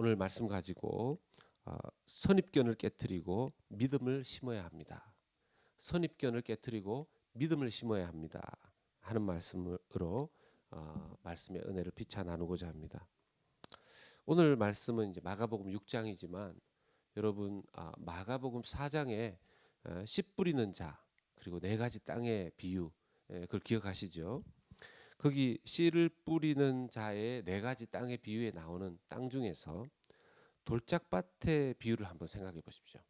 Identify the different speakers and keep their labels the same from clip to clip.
Speaker 1: 오늘 말씀 가지고 선입견을 깨뜨리고 믿음을 심어야 합니다. 선입견을 깨뜨리고 믿음을 심어야 합니다. 하는 말씀으로 말씀의 은혜를 피차 나누고자 합니다. 오늘 말씀은 이제 마가복음 6장이지만 여러분 마가복음 4장에 씨 뿌리는 자 그리고 네 가지 땅의 비유 그걸 기억하시죠? 거기 씨를 뿌리는 자의 네 가지 땅의 비유에 나오는 땅 중에서 돌짝밭의 비유를 한번 생각해 보십시오.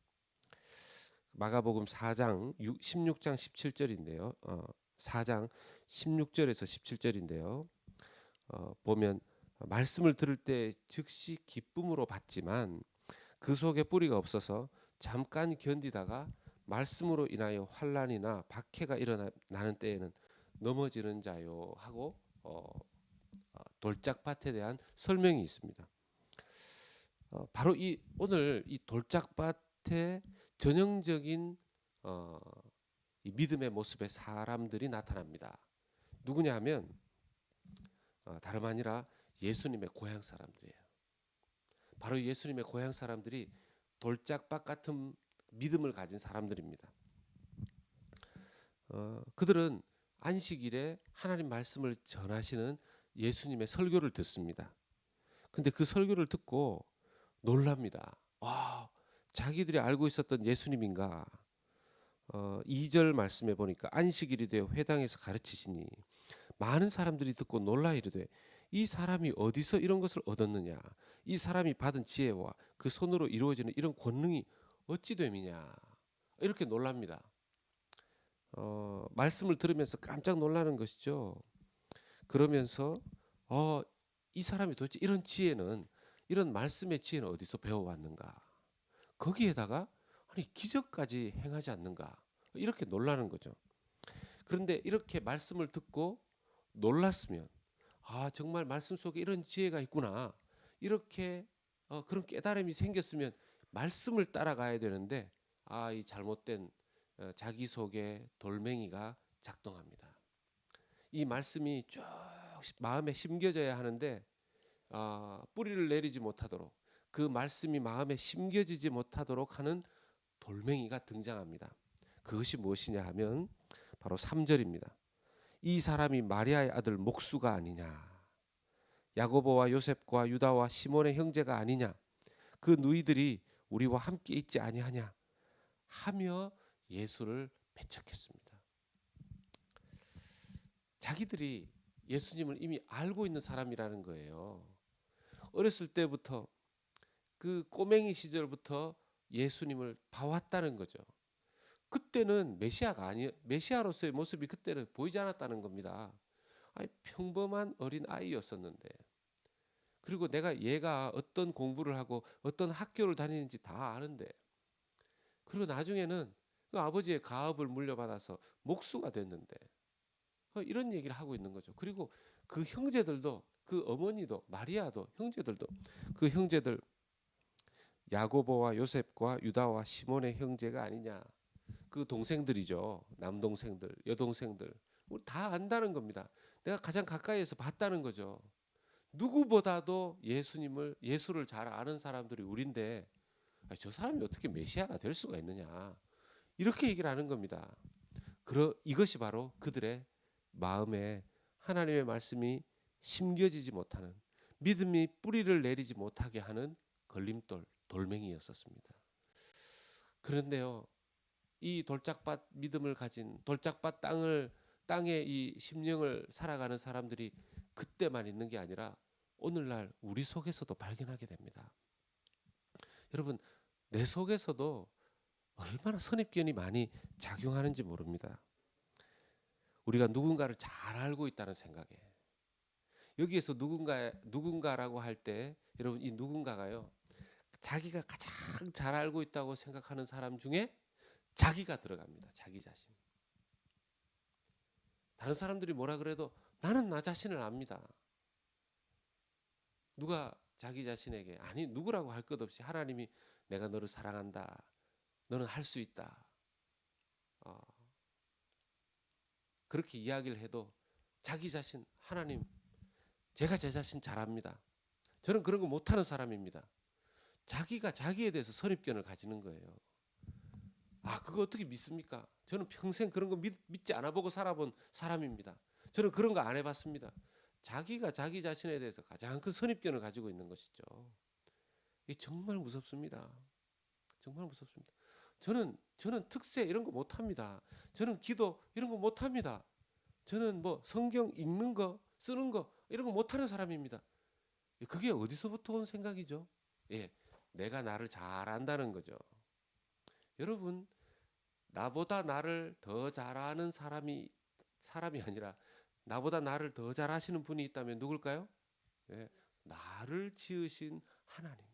Speaker 1: 마가복음 4장 16장 17절인데요. 4장 16절에서 17절인데요. 보면 말씀을 들을 때 즉시 기쁨으로 받지만 그 속에 뿌리가 없어서 잠깐 견디다가 말씀으로 인하여 환난이나 박해가 일어나는 때에는 넘어지는 자요 하고 돌짝밭에 대한 설명이 있습니다. 바로 오늘 이 돌짝밭의 전형적인 이 믿음의 모습의 사람들이 나타납니다. 누구냐 하면 다름 아니라 예수님의 고향 사람들이에요. 바로 예수님의 고향 사람들이 돌짝밭 같은 믿음을 가진 사람들입니다. 그들은 안식일에 하나님 말씀을 전하시는 예수님의 설교를 듣습니다. 근데 그 설교를 듣고 놀랍니다. 자기들이 알고 있었던 예수님인가? 2절 말씀에 보니까 안식일이 되어 회당에서 가르치시니 많은 사람들이 듣고 놀라 이르되 이 사람이 어디서 이런 것을 얻었느냐? 이 사람이 받은 지혜와 그 손으로 이루어지는 이런 권능이 어찌 됨이냐? 이렇게 놀랍니다. 말씀을 들으면서 깜짝 놀라는 것이죠. 그러면서 이 사람이 도대체 이런 지혜는 이런 말씀의 지혜는 어디서 배워왔는가? 거기에다가 아니 기적까지 행하지 않는가? 이렇게 놀라는 거죠. 그런데 이렇게 말씀을 듣고 놀랐으면 정말 말씀 속에 이런 지혜가 있구나. 이렇게 그런 깨달음이 생겼으면 말씀을 따라가야 되는데 이 잘못된 자기 속에 돌멩이가 작동합니다. 이 말씀이 쭉 마음에 심겨져야 하는데 뿌리를 내리지 못하도록 그 말씀이 마음에 심겨지지 못하도록 하는 돌멩이가 등장합니다. 그것이 무엇이냐 하면 바로 3절입니다. 이 사람이 마리아의 아들 목수가 아니냐? 야고보와 요셉과 유다와 시몬의 형제가 아니냐? 그 누이들이 우리와 함께 있지 아니하냐? 하며 예수를 배척했습니다. 자기들이 예수님을 이미 알고 있는 사람이라는 거예요. 어렸을 때부터 그 꼬맹이 시절부터 예수님을 봐왔다는 거죠. 그때는 메시아로서의 모습이 그때는 보이지 않았다는 겁니다. 평범한 어린 아이였었는데, 그리고 얘가 어떤 공부를 하고 어떤 학교를 다니는지 다 아는데, 그리고 나중에는 그 아버지의 가업을 물려받아서 목수가 됐는데 이런 얘기를 하고 있는 거죠. 그리고 그 형제들도, 그 어머니도, 마리아도, 형제들도, 그 형제들 야고보와 요셉과 유다와 시몬의 형제가 아니냐? 그 동생들이죠. 남동생들, 여동생들, 우리 다 안다는 겁니다. 내가 가장 가까이에서 봤다는 거죠. 누구보다도 예수를 잘 아는 사람들이 우린데 저 사람이 어떻게 메시아가 될 수가 있느냐? 이렇게 얘기를 하는 겁니다. 이것이 바로 그들의 마음에 하나님의 말씀이 심겨지지 못하는, 믿음이 뿌리를 내리지 못하게 하는 돌멩이였었습니다. 그런데요, 이 돌짝밭 믿음을 가진 돌짝밭 땅의 이 심령을 살아가는 사람들이 그때만 있는 게 아니라 오늘날 우리 속에서도 발견하게 됩니다. 여러분, 내 속에서도 얼마나 선입견이 많이 작용하는지 모릅니다. 우리가 누군가를 잘 알고 있다는 생각에, 여기에서 누군가라고 할 때 여러분, 이 누군가가요, 자기가 가장 잘 알고 있다고 생각하는 사람 중에 자기가 들어갑니다. 자기 자신. 다른 사람들이 뭐라 그래도 나는 나 자신을 압니다. 누가 자기 자신에게 누구라고 할 것 없이 하나님이 내가 너를 사랑한다, 너는 할 수 있다, 그렇게 이야기를 해도 자기 자신, 하나님, 제가 제 자신 잘 압니다. 저는 그런 거 못하는 사람입니다. 자기가 자기에 대해서 선입견을 가지는 거예요. 아, 그거 어떻게 믿습니까? 저는 평생 그런 거 믿지 않아 보고 살아본 사람입니다. 저는 그런 거 안 해봤습니다. 자기가 자기 자신에 대해서 가장 큰 선입견을 가지고 있는 것이죠. 이게 정말 무섭습니다. 정말 무섭습니다. 저는 특세 이런 거 못합니다. 저는 기도 이런 거 못합니다. 저는 뭐 성경 읽는 거 쓰는 거 이런 거 못하는 사람입니다. 그게 어디서부터 온 생각이죠? 예, 내가 나를 잘 안다는 거죠. 여러분, 나보다 나를 더 잘 아는 사람이 아니라 나보다 나를 더 잘 아시는 분이 있다면 누굴까요? 예, 나를 지으신 하나님.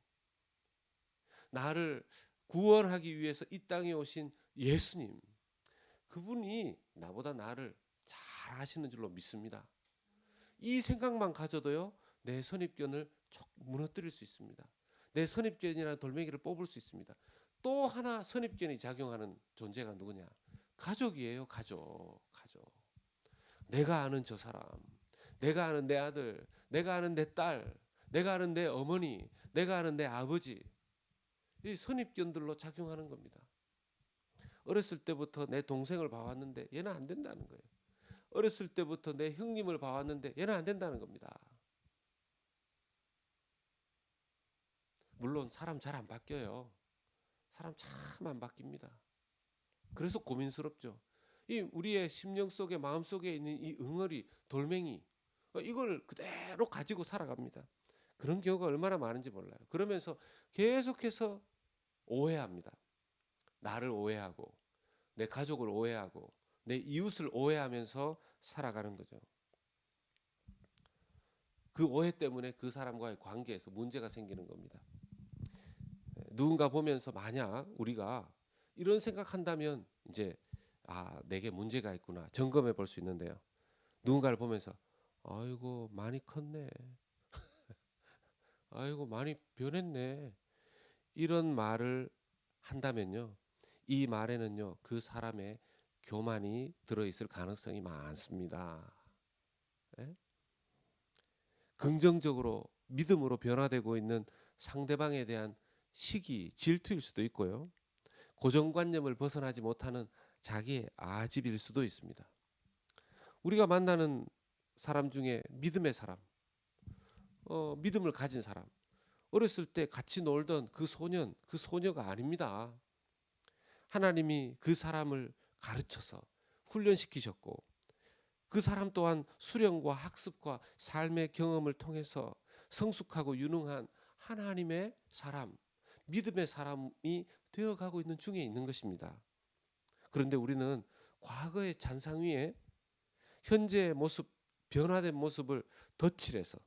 Speaker 1: 나를 구원하기 위해서 이 땅에 오신 예수님. 그분이 나보다 나를 잘 아시는 줄로 믿습니다. 이 생각만 가져도요, 내 선입견을 촉 무너뜨릴 수 있습니다. 내 선입견이라는 돌멩이를 뽑을 수 있습니다. 또 하나 선입견이 작용하는 존재가 누구냐? 가족이에요. 가족. 내가 아는 저 사람, 내가 아는 내 아들, 내가 아는 내 딸, 내가 아는 내 어머니, 내가 아는 내 아버지. 이 선입견들로 작용하는 겁니다. 어렸을 때부터 내 동생을 봐왔는데 얘는 안 된다는 거예요. 어렸을 때부터 내 형님을 봐왔는데 얘는 안 된다는 겁니다. 물론 사람 잘 안 바뀌어요. 사람 참 안 바뀝니다. 그래서 고민스럽죠. 이 우리의 심령 속에 마음 속에 있는 이 응어리 돌멩이 이걸 그대로 가지고 살아갑니다. 그런 경우가 얼마나 많은지 몰라요. 그러면서 계속해서 오해합니다. 나를 오해하고 내 가족을 오해하고 내 이웃을 오해하면서 살아가는 거죠. 그 오해 때문에 그 사람과의 관계에서 문제가 생기는 겁니다. 누군가 보면서 만약 우리가 이런 생각한다면 이제 내게 문제가 있구나 점검해 볼 수 있는데요. 누군가를 보면서 아이고 많이 컸네. 아이고 많이 변했네. 이런 말을 한다면요. 이 말에는요. 그 사람의 교만이 들어있을 가능성이 많습니다. 예? 긍정적으로 믿음으로 변화되고 있는 상대방에 대한 시기, 질투일 수도 있고요. 고정관념을 벗어나지 못하는 자기의 아집일 수도 있습니다. 우리가 만나는 사람 중에 믿음의 사람, 믿음을 가진 사람, 어렸을 때 같이 놀던 그 소년, 그 소녀가 아닙니다. 하나님이 그 사람을 가르쳐서 훈련시키셨고 그 사람 또한 수련과 학습과 삶의 경험을 통해서 성숙하고 유능한 하나님의 사람, 믿음의 사람이 되어가고 있는 중에 있는 것입니다. 그런데 우리는 과거의 잔상 위에 현재의 모습, 변화된 모습을 덧칠해서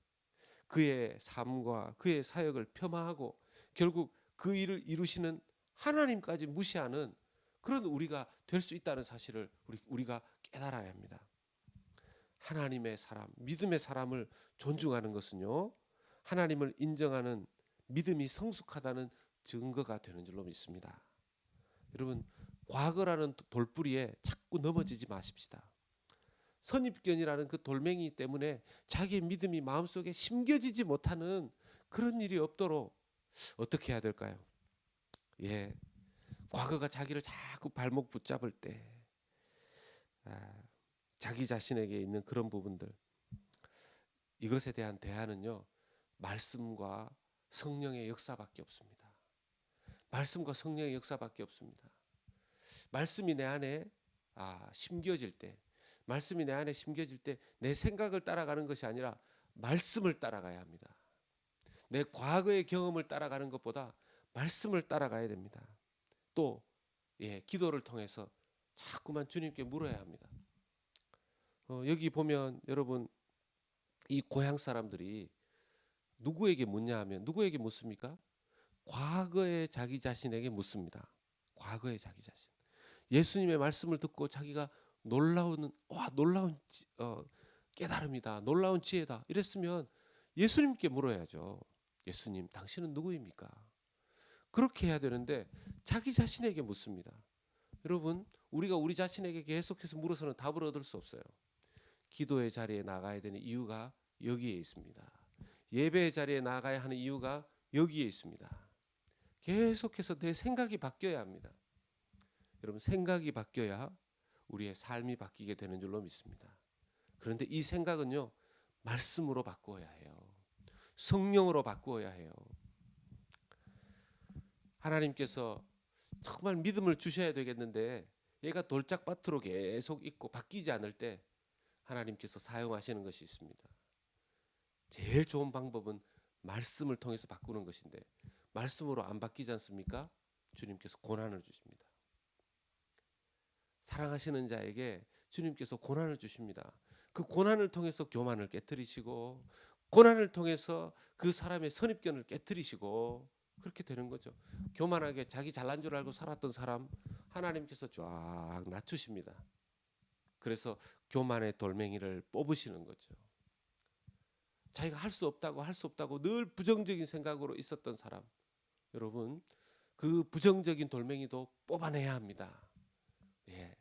Speaker 1: 그의 삶과 그의 사역을 폄하하고 결국 그 일을 이루시는 하나님까지 무시하는 그런 우리가 될 수 있다는 사실을 우리가 깨달아야 합니다. 하나님의 사람, 믿음의 사람을 존중하는 것은요, 하나님을 인정하는 믿음이 성숙하다는 증거가 되는 줄로 믿습니다. 여러분, 과거라는 돌뿌리에 자꾸 넘어지지 마십시다. 선입견이라는 그 돌멩이 때문에 자기의 믿음이 마음속에 심겨지지 못하는 그런 일이 없도록 어떻게 해야 될까요? 예, 과거가 자기를 자꾸 발목 붙잡을 때 자기 자신에게 있는 그런 부분들, 이것에 대한 대안은요, 말씀과 성령의 역사밖에 없습니다. 말씀과 성령의 역사밖에 없습니다. 말씀이 내 안에 심겨질 때, 말씀이 내 안에 심겨질 때 내 생각을 따라가는 것이 아니라 말씀을 따라가야 합니다. 내 과거의 경험을 따라가는 것보다 말씀을 따라가야 됩니다. 또 기도를 통해서 자꾸만 주님께 물어야 합니다. 여기 보면 여러분, 이 고향 사람들이 누구에게 묻냐 하면 누구에게 묻습니까? 과거의 자기 자신에게 묻습니다. 과거의 자기 자신. 예수님의 말씀을 듣고 자기가 놀라운 깨달음이다, 놀라운 지혜다 이랬으면 예수님께 물어야죠. 예수님, 당신은 누구입니까? 그렇게 해야 되는데 자기 자신에게 묻습니다. 여러분, 우리가 우리 자신에게 계속해서 물어서는 답을 얻을 수 없어요. 기도의 자리에 나가야 되는 이유가 여기에 있습니다. 예배의 자리에 나가야 하는 이유가 여기에 있습니다. 계속해서 내 생각이 바뀌어야 합니다. 여러분, 생각이 바뀌어야 우리의 삶이 바뀌게 되는 줄로 믿습니다. 그런데 이 생각은요, 말씀으로 바꾸어야 해요. 성령으로 바꾸어야 해요. 하나님께서 정말 믿음을 주셔야 되겠는데 얘가 돌짝밭으로 계속 있고 바뀌지 않을 때 하나님께서 사용하시는 것이 있습니다. 제일 좋은 방법은 말씀을 통해서 바꾸는 것인데 말씀으로 안 바뀌지 않습니까? 주님께서 고난을 주십니다. 사랑하시는 자에게 주님께서 고난을 주십니다. 그 고난을 통해서 교만을 깨뜨리시고 고난을 통해서 그 사람의 선입견을 깨뜨리시고 그렇게 되는 거죠. 교만하게 자기 잘난 줄 알고 살았던 사람 하나님께서 쫙 낮추십니다. 그래서 교만의 돌멩이를 뽑으시는 거죠. 자기가 할 수 없다고 늘 부정적인 생각으로 있었던 사람, 여러분 그 부정적인 돌멩이도 뽑아내야 합니다. 예.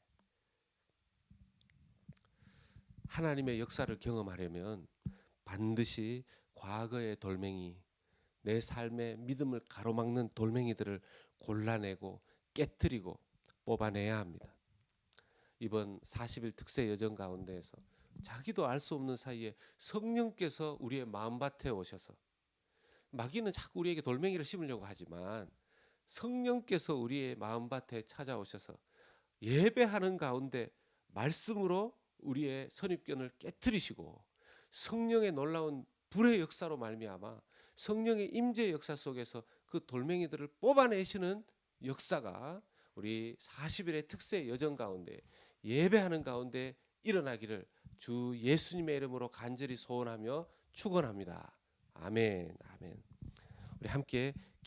Speaker 1: 하나님의 역사를 경험하려면 반드시 과거의 돌멩이, 내 삶의 믿음을 가로막는 돌멩이들을 골라내고 깨뜨리고 뽑아내야 합니다. 이번 40일 특세 여정 가운데에서 자기도 알 수 없는 사이에 성령께서 우리의 마음밭에 오셔서, 마귀는 자꾸 우리에게 돌멩이를 심으려고 하지만 성령께서 우리의 마음밭에 찾아오셔서 예배하는 가운데 말씀으로 우리의 선입견을 깨뜨리시고 성령의 놀라운 불의 역사로 말미암아 성령의 임재의 역사 속에서 그 돌멩이들을 뽑아내시는 역사가 우리 40일의 특세 여정 가운데 예배하는 가운데 일어나기를 주 예수님의 이름으로 간절히 소원하며 축원합니다. 아멘. 아멘. 우리 함께